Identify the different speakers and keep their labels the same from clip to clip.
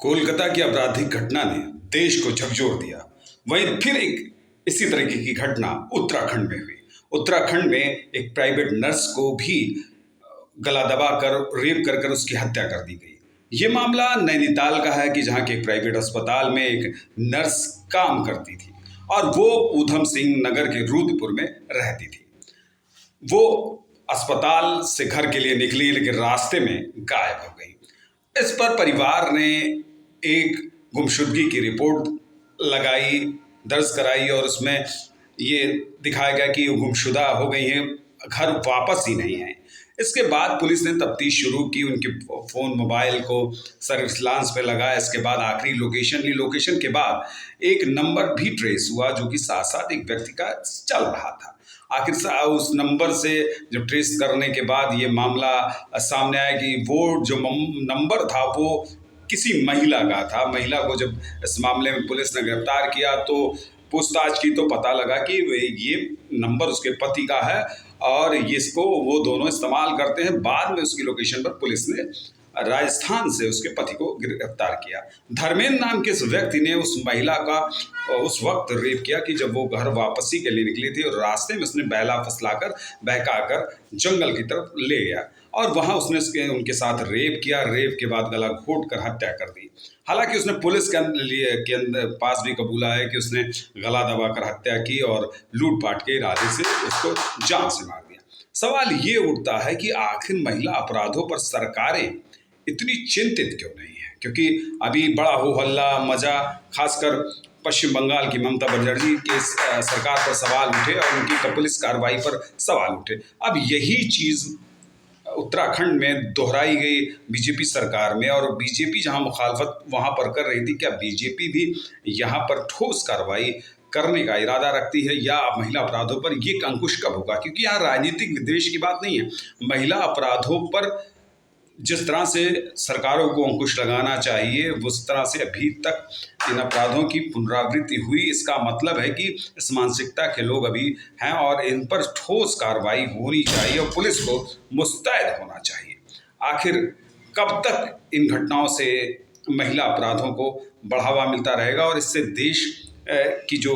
Speaker 1: कोलकाता की आपराधिक घटना ने देश को झकझोर दिया। वहीं फिर एक इसी तरीके की घटना उत्तराखंड में हुई। उत्तराखंड में एक प्राइवेट नर्स को भी गला दबाकर रेप कर उसकी हत्या कर दी गई। ये मामला नैनीताल का है कि जहां के एक प्राइवेट अस्पताल में एक नर्स काम करती थी और वो ऊधम सिंह नगर के रुद्रपुर में रहती थी। वो अस्पताल से घर के लिए निकली लेकिन रास्ते में गायब हो गई। इस पर परिवार ने एक गुमशुदगी की रिपोर्ट लगाई, दर्ज कराई और उसमें ये दिखाया गया कि वो गुमशुदा हो गई हैं, घर वापस ही नहीं है। इसके बाद पुलिस ने तफ्तीश शुरू की, उनके फ़ोन मोबाइल को सर्विलांस पे लगाया। इसके बाद आखिरी लोकेशन ली। लोकेशन के बाद एक नंबर भी ट्रेस हुआ जो कि साथ साथ एक व्यक्ति का चल रहा था। आखिर उस नंबर से जब ट्रेस करने के बाद ये मामला सामने आया कि वो जो नंबर था वो किसी महिला का था। महिला को जब इस मामले में पुलिस ने गिरफ्तार किया तो पूछताछ की तो पता लगा कि ये नंबर उसके पति का है और इसको वो दोनों इस्तेमाल करते हैं। बाद में उसकी लोकेशन पर पुलिस ने राजस्थान से उसके पति को गिरफ्तार किया। धर्मेंद्र नाम के इस व्यक्ति ने उस महिला का उस वक्त रेप किया कि जब वो घर वापसी के लिए निकली थी और रास्ते में उसने बहला फुसलाकर बहकाकर जंगल की तरफ ले गया और वहां उसने उनके साथ रेप किया। रेप के बाद गला घोट कर हत्या कर दी। हालांकि उसने पुलिस के पास भी कबूला है कि उसने गला दबाकर हत्या की और लूटपाट के इरादे से उसको जान से मार दिया। सवाल ये उठता है कि आखिर महिला अपराधों पर सरकारें इतनी चिंतित क्यों नहीं है? क्योंकि अभी बड़ा हो हल्ला मजा, खासकर पश्चिम बंगाल की ममता बनर्जी के सरकार पर सवाल उठे और उनकी पुलिस कार्रवाई पर सवाल उठे। अब यही चीज़ उत्तराखंड में दोहराई गई बीजेपी सरकार में और बीजेपी जहां मुखालफत वहां पर कर रही थी, क्या बीजेपी भी यहां पर ठोस कार्रवाई करने का इरादा रखती है या महिला अपराधों पर ये अंकुश कब होगा? क्योंकि यहाँ राजनीतिक विद्वेष की बात नहीं है। महिला अपराधों पर जिस तरह से सरकारों को अंकुश लगाना चाहिए उस तरह से अभी तक इन अपराधों की पुनरावृत्ति हुई। इसका मतलब है कि इस मानसिकता के लोग अभी हैं और इन पर ठोस कार्रवाई होनी चाहिए और पुलिस को मुस्तैद होना चाहिए। आखिर कब तक इन घटनाओं से महिला अपराधों को बढ़ावा मिलता रहेगा और इससे देश की जो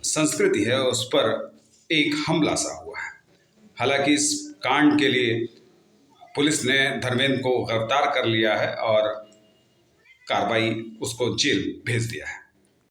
Speaker 1: संस्कृति है उस पर एक हमला सा हुआ है। हालांकि इस कांड के लिए पुलिस ने धर्मेंद्र को गिरफ्तार कर लिया है और कार्रवाई उसको जेल भेज दिया है।